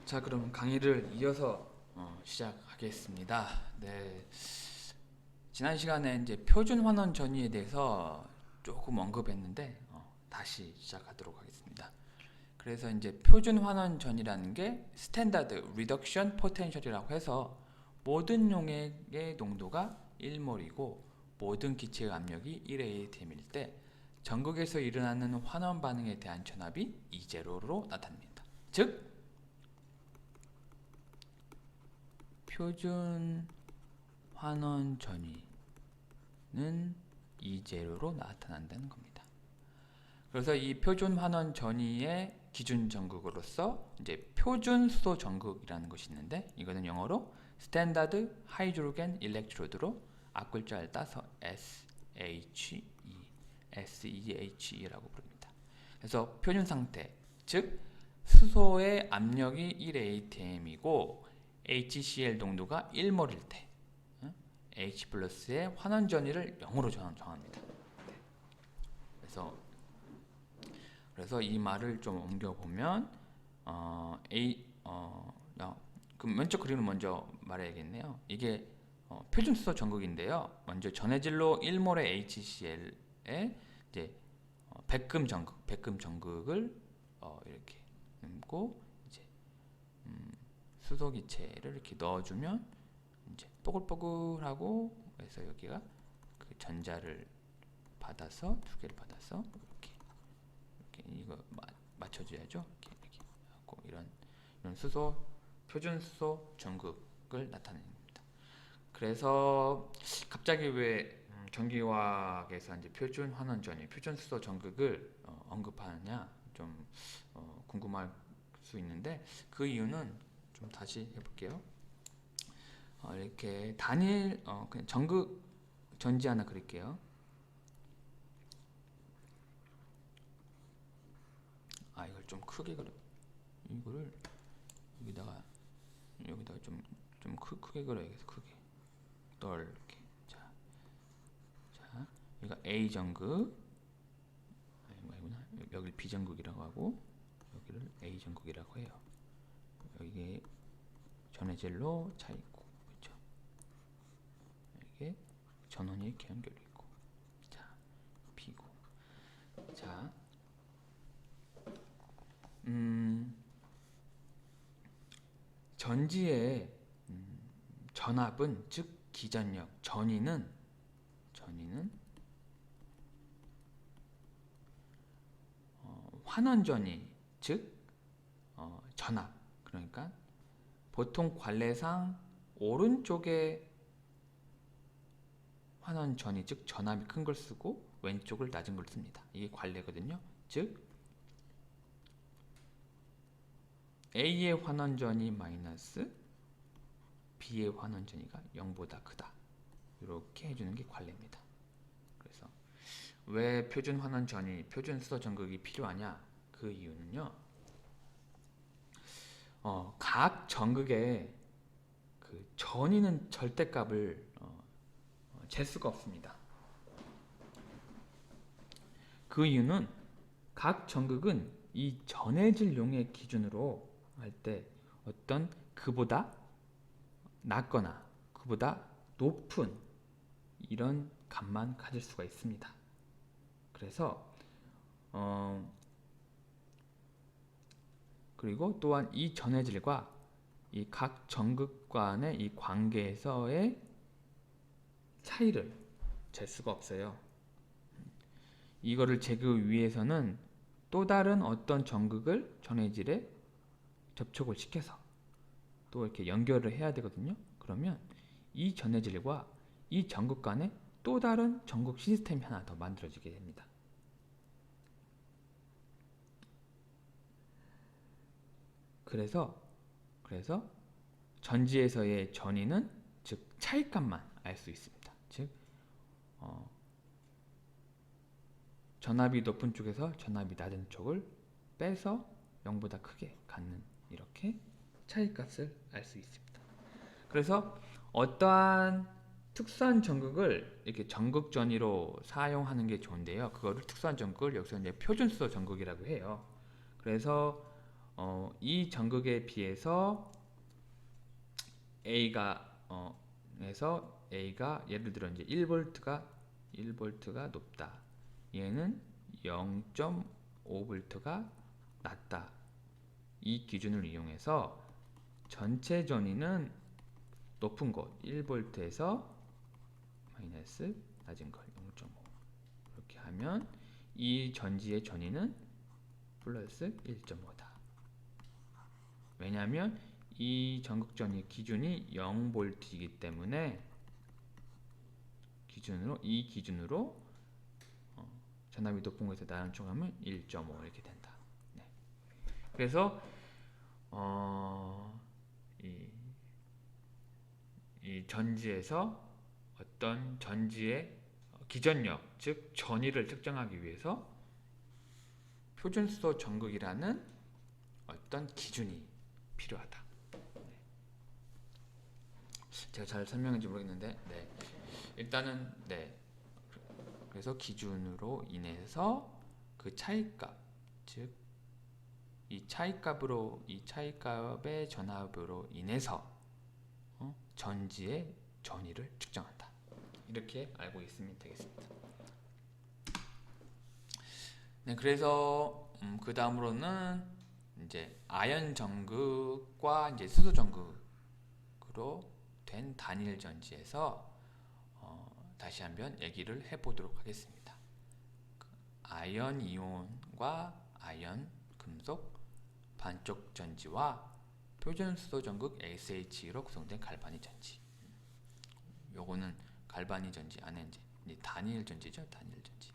자, 그럼 강의를 이어서 시작하겠습니다. 네, 지난 시간에 이제 표준 환원 전위에 대해서 조금 언급했는데 다시 시작하도록 하겠습니다. 그래서 이제 표준 환원 전이라는 게 스탠다드 리덕션 포텐셜이라고 해서 모든 용액의 농도가 1몰이고 모든 기체의 압력이 1atm일 때 전극에서 일어나는 환원 반응에 대한 전압이 E0로 나타납니다. 즉 표준 환원 전위는 E0로 나타난다는 겁니다. 그래서 이 표준 환원 전위의 기준 전극으로서 이제 표준 수소 전극이라는 것이 있는데, 이거는 영어로 스탠다드 하이드로겐 일렉트로드로 앞글자를 따서 SE라고 부릅니다. 그래서 표준 상태, 즉 수소의 압력이 1atm이고 HCl 농도가 1몰일 때 H 플러스의 환원 전위를 0으로 정합니다. 그래서 이 말을 좀 옮겨 보면 그럼 먼저 그림을 먼저 말해야겠네요. 이게 표준 수소 전극인데요. 먼저 전해질로 1몰의 HCl에 이제 백금 전극을 이렇게 넣고 이제 수소 기체를 이렇게 넣어주면 이제 뽀글뽀글하고, 그래서 여기가 그 전자를 받아서 두 개를 받아서 이렇게 이거 맞춰줘야죠. 이렇게 하고 이런 수소 표준 수소 전극을 나타냅니다. 그래서 갑자기 왜 전기화학에서 이제 표준 환원 전위, 표준 수소 전극을 언급하느냐 좀 궁금할 수 있는데, 그 이유는 좀 다시 해볼게요. 이렇게 단일 그냥 전극 전지 하나 그릴게요. 이걸 좀 크게 그려. 이거를 여기다가 좀 크게 그려야겠어. 크게 넓게. 자, 여기가 A 전극, 아니구나. 여기를 B 전극이라고 하고 여기를 A 전극이라고 해요. 여기에 전해질로 차 있고, 그렇죠? 이게 전원이 이렇게 연결이 있고, 자, B고. 자, 전지의 전압은, 즉 기전력, 전위는 환원 전위, 즉 전압. 그러니까 보통 관례상 오른쪽에 환원 전위, 즉 전압이 큰 걸 쓰고 왼쪽을 낮은 걸 씁니다. 이게 관례거든요. 즉 A의 환원 전위 마이너스 B의 환원 전위가 0보다 크다. 이렇게 해주는 게 관례입니다. 그래서 왜 표준 환원 전위, 표준 수소 전극이 필요하냐? 그 이유는요, 각 전극의 그 전위는 절대값을 잴 수가 없습니다. 그 이유는 각 전극은 이 전해질 용액 기준으로 할 때 어떤 그보다 낮거나 그보다 높은 이런 값만 가질 수가 있습니다. 그래서 그리고 또한 이 전해질과 이 각 전극 간의 이 관계에서의 차이를 잴 수가 없어요. 이거를 재기 위해서는 또 다른 어떤 전극을 전해질에 접촉을 시켜서 또 이렇게 연결을 해야 되거든요. 그러면 이 전해질과 이 전극 간에 또 다른 전극 시스템이 하나 더 만들어지게 됩니다. 그래서 전지에서의 전위는, 즉 차이값만 알 수 있습니다. 즉 전압이 높은 쪽에서 전압이 낮은 쪽을 빼서 0보다 크게 갖는, 이렇게 차이값을 알 수 있습니다. 그래서 어떠한 특수한 전극을 이렇게 전극 전위로 사용하는 게 좋은데요. 그거를 특수한 전극을 여기서 이제 표준 수소 전극이라고 해요. 그래서 이 전극에 비해서 A가 에서 A가 예를 들어 이제 1V가 높다. 얘는 0.5V가 낮다. 이 기준을 이용해서 전체 전위는 높은 곳 1V에서 마이너스 낮은 걸 0.5 이렇게 하면 이 전지의 전위는 플러스 1.5다. 왜냐하면 이 전극전위 기준이 0V이기 때문에 이 기준으로 전압이 높은 곳에서 낮은 쪽 하면 1.5 이렇게 된다. 네. 그래서 이 전지에서 어떤 전지의 기전력, 즉 전위를 측정하기 위해서 표준수소 전극이라는 어떤 기준이 필요하다. 네. 제가 잘 설명했는지 모르겠는데, 네. 일단은 네. 그래서 기준으로 인해서 그 차이값, 즉 이 차이값의 전압으로 인해서 전지의 전위를 측정한다. 이렇게 알고 있으면 되겠습니다. 네, 그래서 그 다음으로는 이제 아연 전극과 이제 수소 전극으로 된 단일 전지에서 다시 한번 얘기를 해보도록 하겠습니다. 아연 이온과 아연 금속 반쪽 전지와 표준 수소 전극 SH로 구성된 갈바닉 전지. 요거는 갈바닉 전지 안에 이제 단일 전지죠, 단일 전지.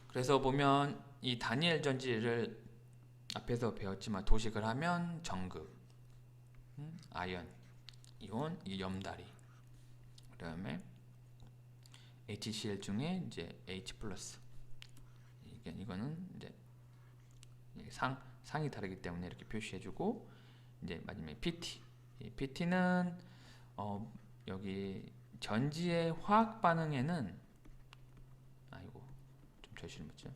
그래서 보면 이 단일 전지를 앞에서 배웠지만 도식을 하면 전극, 아연, 이온, 이 염다리. 그다음에 HCl 중에 이제 H+. 이거는 이제 상이 다르기 때문에 이렇게 표시해주고, 이제 마지막에 PT. 이 PT는 여기 전지의 화학 반응에는 좀 절실히 묻죠.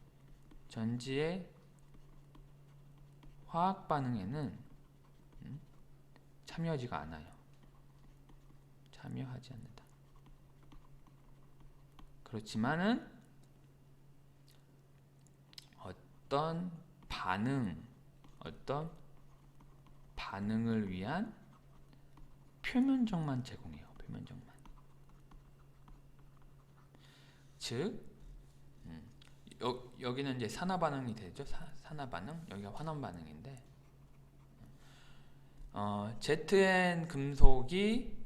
전지의 화학 반응에는 참여하지가 않아요. 참여하지 않는다. 그렇지만은 어떤 반응을 위한 표면적만 제공해요. 표면적만. 즉 여기는 이제 산화 반응이 되죠. 산화 반응. 여기가 환원 반응인데 ZN 금속이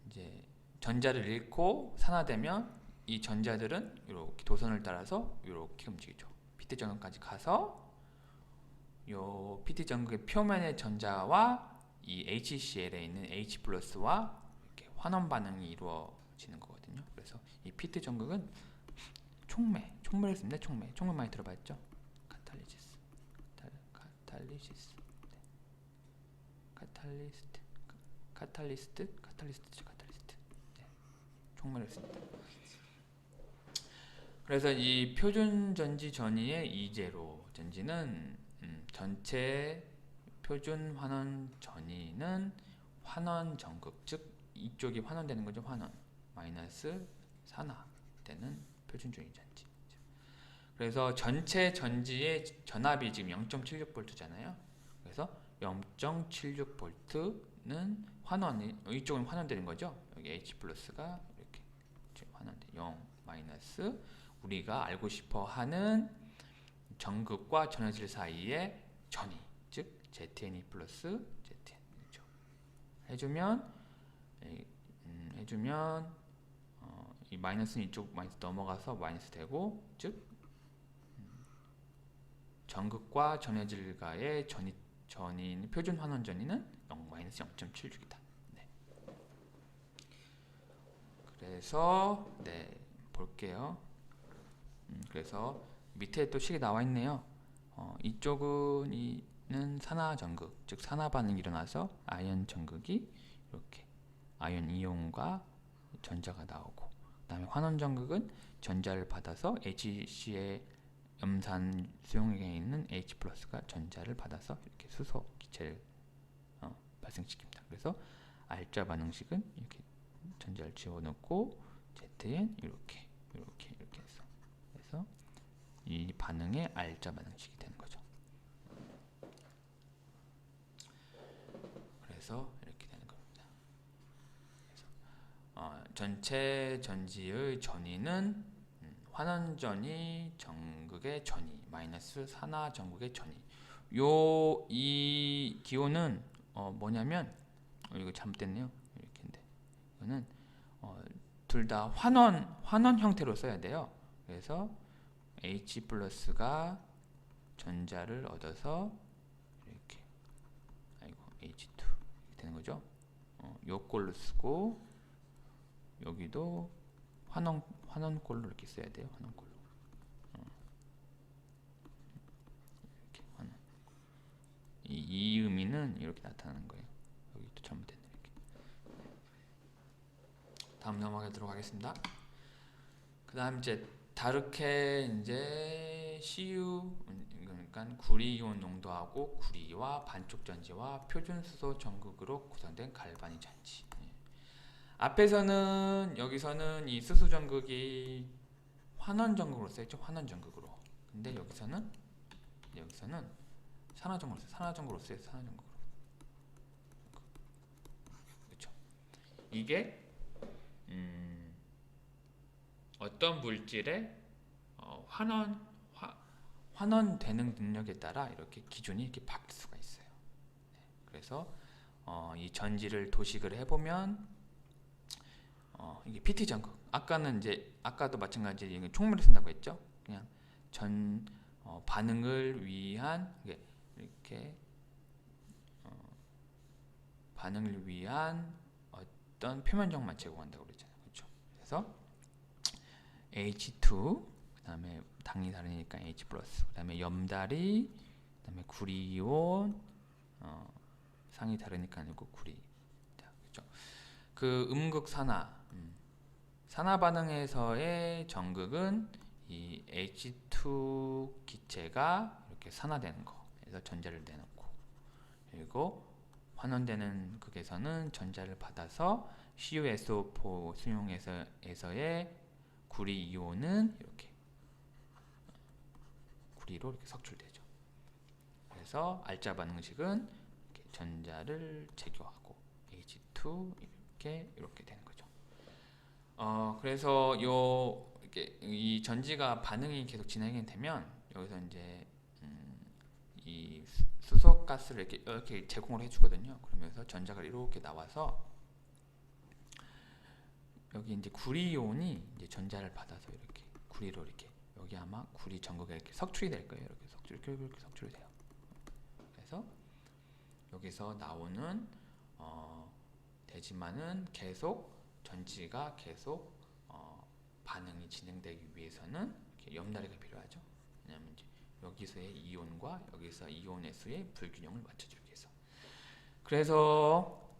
이제 전자를 잃고 산화되면 이 전자들은 이렇게 도선을 따라서 이렇게 움직이죠. PT 전극까지 가서 요 PT 전극의 표면의 전자와 이 HCl에 있는 H+와 이렇게 환원 반응이 이루어지는 거거든요. 그래서 이 PT 전극은 촉매를 씁니다. 촉매 많이 들어봤죠? 카탈리시스, 카탈리스트. 네, 촉매를 씁니다. 그래서 이 표준 전지 전위의 이제로 전지는 전체 표준 환원 전위는 환원 전극, 즉 이쪽이 환원되는 거죠. 환원 마이너스 산화되는 표준 전위 전지. 그래서 전체 전지의 전압이 지금 0.76V잖아요. 그래서 0.76V는 이쪽은 환원되는 거죠. 여기 H+가 이렇게 환원돼 0 마이너스 우리가 알고 싶어 하는 전극과 전해질 사이의 전위, 즉 ZNE 플러스 ZN이죠. 해주면 이 마이너스는 이쪽 마이너스 넘어가서 마이너스 되고, 즉 전극과 전해질과의 전인 표준 환원 전위는 0-0.76이다. 네. 그래서 볼게요. 그래서 밑에 또 식이 나와 있네요. 이쪽은 산화 전극, 즉 산화 반응이 일어나서 아연 전극이 이렇게 아연 이온과 전자가 나오고, 그다음에 환원 전극은 전자를 받아서 HCl의 염산 수용액에 있는 H 플러스가 전자를 받아서 이렇게 수소 기체를 발생시킵니다. 그래서 R자 반응식은 이렇게 전자를 집어넣고 Zn 이렇게 해서 그래서 이 반응의 R자 반응식이 되는 거죠. 그래서 이렇게 되는 겁니다. 그래서 전체 전지의 전위는 환원 전극의 전위 마이너스 산화 전극의 전위. 이 기호는 뭐냐면 이거 잘못됐네요. 이렇게인데 이거는 둘 다 환원 형태로 써야 돼요. 그래서 H 플러스가 전자를 얻어서 이렇게 H2 이렇게 되는 거죠. 요꼴로 쓰고 여기도 환원꼴로 이렇게 써야 돼요. 환원꼴로. 이렇게 환원. 이 의미는 이렇게 나타나는 거예요. 여기 또 잘못됐네. 이렇게. 다음 넘어가도록 하겠습니다. 그다음 이제 다르게 이제 CU 그러니까 구리이온 농도하고 구리와 반쪽 전지와 표준 수소 전극으로 구성된 갈바닉 전지. 앞에서는 여기서는 이 수소 전극이 환원 전극으로 쓰였죠. 환원 전극으로. 근데 여기서는 산화 전극으로 쓰여요. 산화 전극으로. 그렇죠. 이게 어떤 물질의 환원되는 능력에 따라 이렇게 기준이 이렇게 바뀔 수가 있어요. 그래서 이 전지를 도식을 해보면 이게 PT 전극. 아까도 마찬가지 총물을 쓴다고 했죠. 그냥 반응을 위한 이렇게 반응을 위한 어떤 표면적만 제공한다고 그랬잖아요. 그렇죠. 그래서 H2 그다음에 당이 다르니까 H 플러스 그다음에 염달이 그다음에 구리이온 상이 다르니까 아니고 구리. 그렇죠. 그 음극 산화 반응에서의 전극은 이 H2 기체가 이렇게 산화되는 거. 그래서 전자를 내놓고 그리고 환원되는 극에서는 전자를 받아서 CuSO4 수용에서의 구리 이온은 이렇게 구리로 이렇게 석출되죠. 그래서 R자 반응식은 이렇게 전자를 제거하고 H2 이렇게 되는 거죠. 그래서 이 전지가 반응이 계속 진행이 되면 여기서 이제 이 수소가스를 이렇게 제공을 해주거든요. 그러면서 전자가 이렇게 나와서 여기 이제 구리이온이 이제 전자를 받아서 이렇게 구리로 이렇게 여기 아마 구리 전극에 이렇게 석출이 될 거예요. 이렇게 석출이 돼요. 그래서 여기서 나오는 되지만은 전지가 계속 반응이 진행되기 위해서는 이렇게 옆다리가 필요하죠. 왜냐하면 이제 여기서의 이온과 여기서 이온의 수의 불균형을 맞춰주기 위해서. 그래서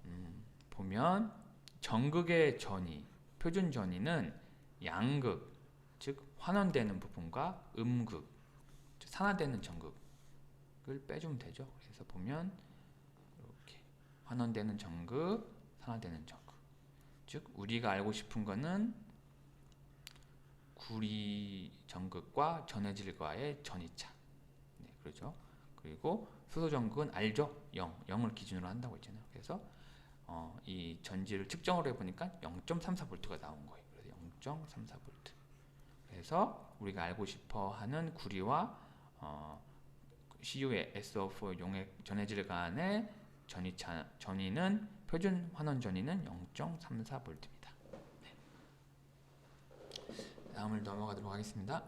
보면 전극의 전위, 표준 전위는 양극, 즉 환원되는 부분과 음극, 즉 산화되는 전극을 빼주면 되죠. 그래서 보면 이렇게 환원되는 전극, 산화되는 전극. 즉 우리가 알고 싶은 거는 구리 전극과 전해질과의 전이차. 네, 그렇죠. 그리고 수소 전극은 알죠. 0을 기준으로 한다고 했잖아요. 그래서 이 전지를 측정을 해보니까 0.34V가 나온 거예요. 그래서 0.34V. 그래서 우리가 알고 싶어하는 구리와 Cu의 SO4 용액 전해질 간의 전위는 표준 환원 전위는 0.34V입니다. 네. 다음을 넘어가도록 하겠습니다.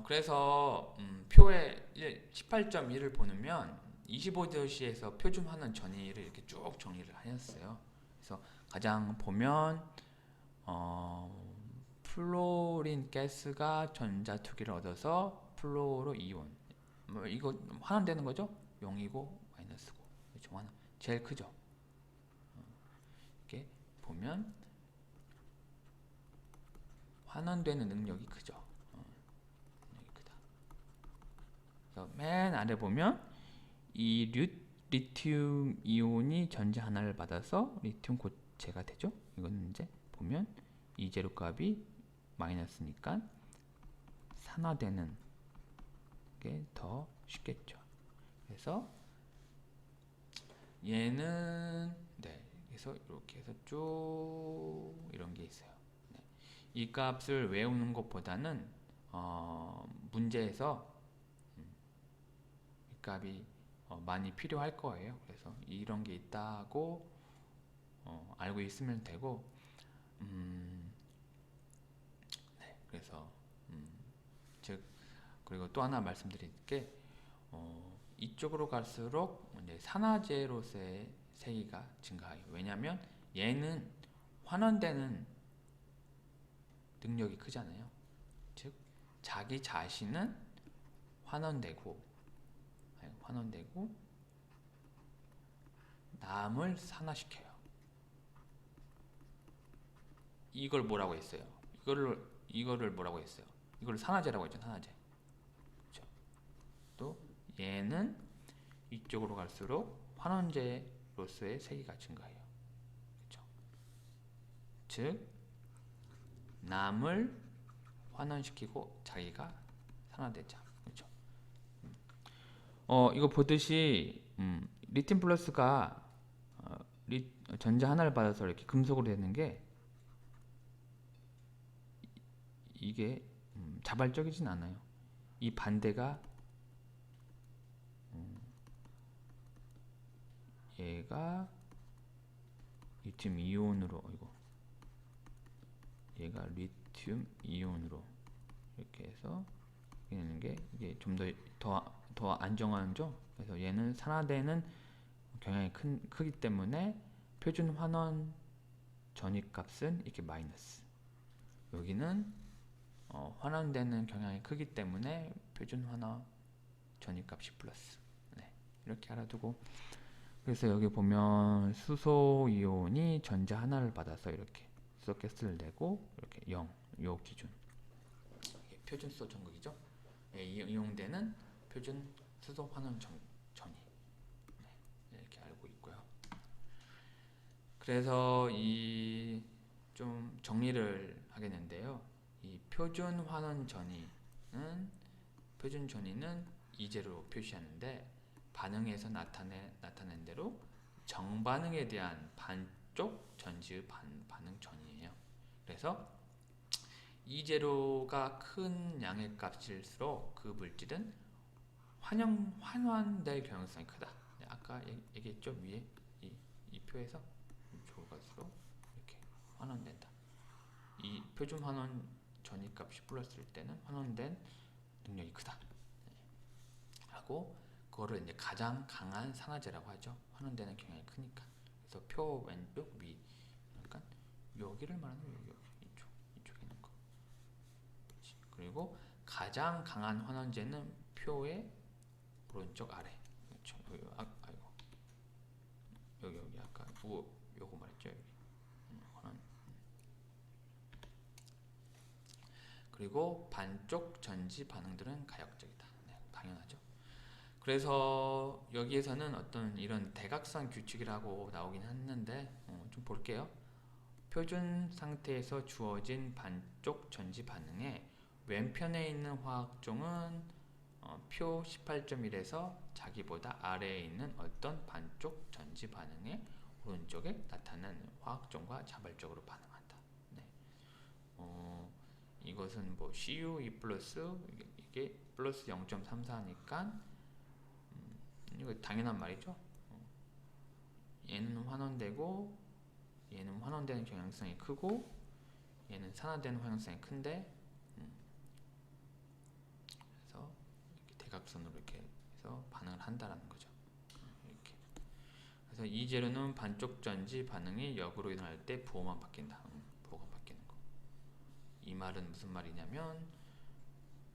그래서 표에 18.1을 보면 25도씨에서 표준 환원 전위를 이렇게 쭉 정리를 하였어요. 그래서 가장 보면 플로린 가스가 전자 두 개를 얻어서 플로로 이온. 이거 환원되는 거죠? 0이고 마이너스고. 그렇죠? 제일 크죠. 이렇게 보면 환원되는 능력이 크죠. 능력이 그래서 맨 아래 보면 이 리튬 이온이 전지 하나를 받아서 리튬 고체가 되죠. 이거는 이제 보면 이 제로 값이 마이너스니까 산화되는 게 더 쉽겠죠. 그래서 얘는 네, 그래서 이렇게 해서 쭉 이런 게 있어요. 네. 이 값을 외우는 것보다는 문제에서 이 값이 많이 필요할 거예요. 그래서 이런 게 있다고 알고 있으면 되고, 네, 그래서 즉 그리고 또 하나 말씀드릴 게 이쪽으로 갈수록 이제 산화제로서의 세기가 증가해요. 왜냐하면 얘는 환원되는 능력이 크잖아요. 즉 자기 자신은 환원되고 남을 산화시켜요. 이걸 뭐라고 했어요? 이거를 뭐라고 했어요? 이걸 산화제라고 했죠. 산화제. 그렇죠? 또 얘는 이쪽으로 갈수록 환원제로서의 세기가 증가해요. 그렇죠? 즉 남을 환원시키고 자기가 산화되자. 그렇죠? 이거 보듯이 리튬 플러스가 전자 하나를 받아서 이렇게 금속으로 되는 게 이게 자발적이진 않아요. 이 반대가 얘가 리튬 이온으로 얘가 리튬 이온으로 이렇게 해서 되는 게 이게 좀 더 안정화죠. 그래서 얘는 산화되는 경향이 크기 때문에 표준 환원 전위값은 이렇게 마이너스. 여기는 환원되는 경향이 크기 때문에 표준 환원 전위값이 플러스. 네, 이렇게 알아두고. 그래서 여기 보면 수소 이온이 전자 하나를 받아서 이렇게 수소 가스를 내고 이렇게 0, 요 기준. 이게 표준 수소 전극이죠. 예, 이용되는 표준 수소 환원 전위. 네, 이렇게 알고 있고요. 그래서 이 좀 정리를 하겠는데요. 이 표준 환원 전위는 이제로 표시하는데 반응에서 나타낸 대로 정반응에 대한 반쪽 전지의 반응 전이에요. 그래서 이제로가 큰 양의 값일수록 그 물질은 환원될 경향성이 크다. 아까 얘기했죠. 위에 이 표에서 이쪽으로 갈수록 이렇게 환원된다. 이 표준 환원 전위값이 플러스일 때는 환원된 능력이 크다. 하고 그거를 이제 가장 강한 산화제라고 하죠. 환원되는 경향이 크니까. 그래서 표 왼쪽 위. 그러니까 여기를 말하는 거예요. 이쪽에 있는 거. 그렇지. 그리고 가장 강한 환원제는 표의 오른쪽 아래. 그렇죠. 여기 아까 요거 말했죠. 여기. 환원. 그리고 반쪽 전지 반응들은 가역적이다. 네, 당연하죠. 그래서 여기에서는 어떤 이런 대각선 규칙이라고 나오긴 했는데 좀 볼게요. 표준 상태에서 주어진 반쪽 전지 반응의 왼편에 있는 화학종은 표 18.1에서 자기보다 아래에 있는 어떤 반쪽 전지 반응의 오른쪽에 나타나는 화학종과 자발적으로 반응한다. 네. 이것은 뭐 CU2 플러스 이게 플러스 0.34니까 이거 당연한 말이죠. 얘는 환원되고 얘는 환원되는 경향성이 크고 얘는 산화되는 경향성이 큰데 그래서 이렇게 대각선으로 이렇게 해서 반응을 한다라는 거죠. 이렇게. 그래서 이 재료는 반쪽 전지 반응이 역으로 일어날 때 부호만 바뀐다. 부호가 바뀌는 거. 이 말은 무슨 말이냐면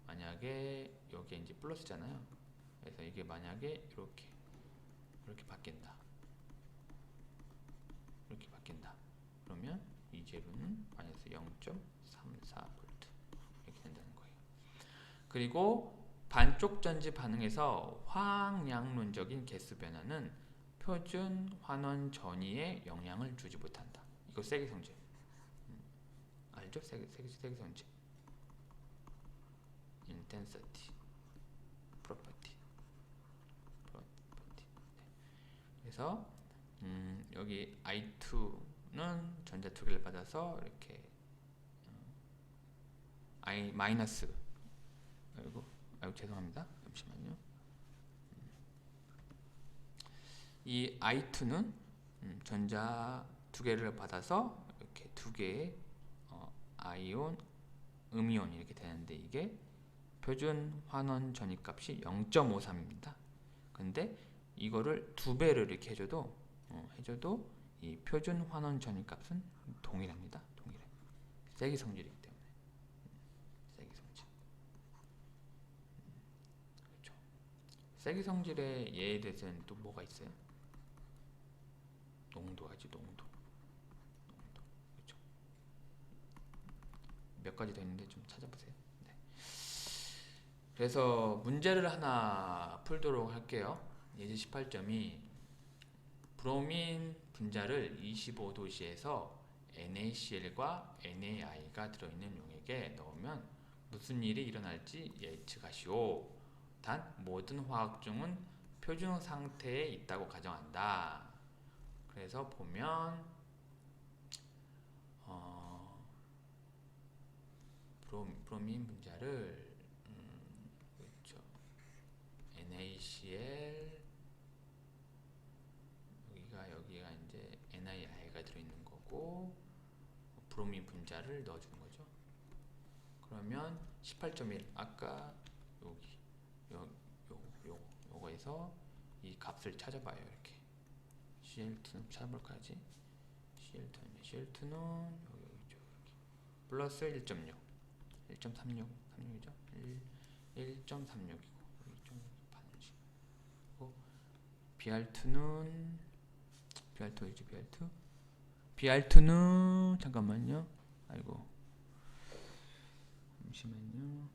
만약에 여기에 이제 플러스잖아요. 그래서 이게 만약에 이렇게 바뀐다. 이렇게 바뀐다. 그러면 이 재료는 마이너스 0.34V 이렇게 된다는 거예요. 그리고 반쪽 전지 반응에서 황양론적인 개수 변화는 표준 환원 전위에 영향을 주지 못한다. 이거 세기 성질. 알죠? 세기 성질. intensity, property. 그래서 여기 I2는 전자 두 개를 받아서 이렇게 I 마이너스. 아이고 죄송합니다. 잠시만요. 이 I2는 전자 두 개를 받아서 이렇게 두 개의 아이온, 음이온 이렇게 되는데 이게 표준 환원 전위값이 0.53입니다. 근데 이거를 두 배를 이렇게 해줘도 이 표준 환원 전위값은 동일합니다. 동일해. 세기 성질이기 때문에. 세기 성질. 그렇죠. 세기 성질의 예에 대해서는 또 뭐가 있어요? 농도하지, 농도. 그렇죠. 몇 가지 더 있는데 좀 찾아보세요. 네. 그래서 문제를 하나 풀도록 할게요. 예제 18점이 브로민 분자를 25도씨에서 NaCl과 NaI가 들어있는 용액에 넣으면 무슨 일이 일어날지 예측하시오. 단 모든 화학중은 표준 상태에 있다고 가정한다. 그래서 보면 브로민 분자를 그렇죠. NaCl 여기가 이제 NaI가 들어있는 거고 브로민 분자를 넣어주는 거죠. 그러면 18.1 아까 요거에서 이 값을 찾아봐요. 이렇게 Cl2는 찾아볼까지 CL2는 여기 플러스 1.6 1.36이죠. 1.36이고 여기 좀 반응식이고 BR2는 잠깐만요. 아이고 잠시만요.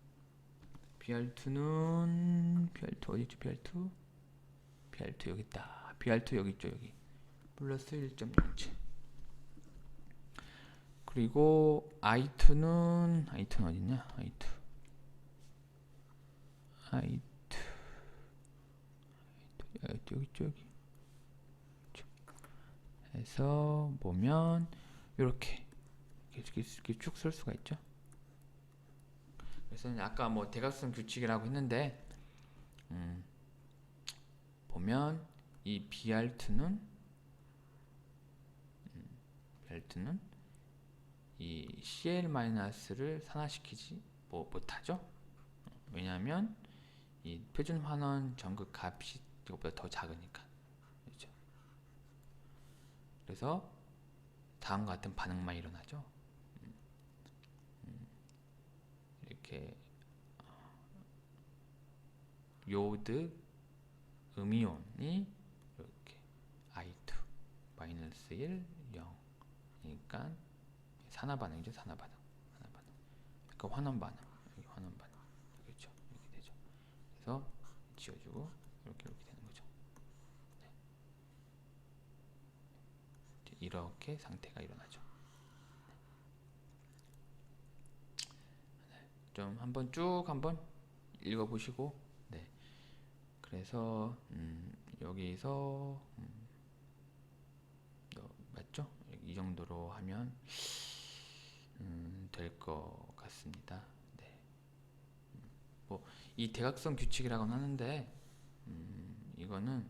BR2 어디있죠? BR2 여기 있다. BR2 여기 있죠. 여기 플러스 1.07. 그리고 I2는 어딨냐? I2 여기 있죠. 여기 해서 보면 이렇게 쭉 쓸 수가 있죠. 그래서 아까 뭐 대각선 규칙이라고 했는데 보면 이 BR2는 이 Cl-를 산화시키지 못하죠. 왜냐하면 이 표준 환원 전극 값이 이것보다 더 작으니까. 그렇죠? 그래서 다음과 같은 반응만 일어나죠. 이렇게 요오드 음이온이 이렇게 I2 마이너스 1 0 그러니까 산화 반응이죠. 산화 반응. 그러니까 환원 반응. 여기 환원 반응. 그렇죠. 이렇게 되죠. 그래서 지워주고 이렇게 되는 거죠. 네. 이렇게 상태가 일어나죠. 네. 좀 한번 쭉 읽어보시고, 네. 그래서 여기서 맞죠? 이 정도로 하면 될 것 같습니다. 네. 이 대각선 규칙이라고는 하는데 이거는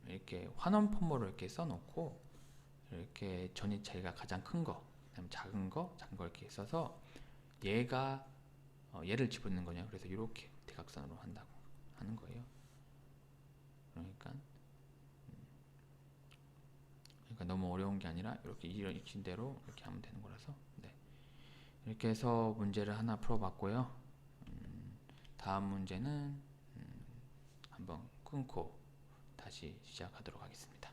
이렇게 환원 폼으로 이렇게 써놓고 이렇게 전위 차이가 가장 큰 거, 그다음 작은 거 이렇게 써서 얘를 집어넣는 거냐. 그래서 이렇게 대각선으로 한다고 하는 거예요. 그러니까 너무 어려운 게 아니라 이렇게 이런 대로 이렇게 하면 되는 거라서. 네. 이렇게 해서 문제를 하나 풀어봤고요. 다음 문제는 한번 끊고 다시 시작하도록 하겠습니다.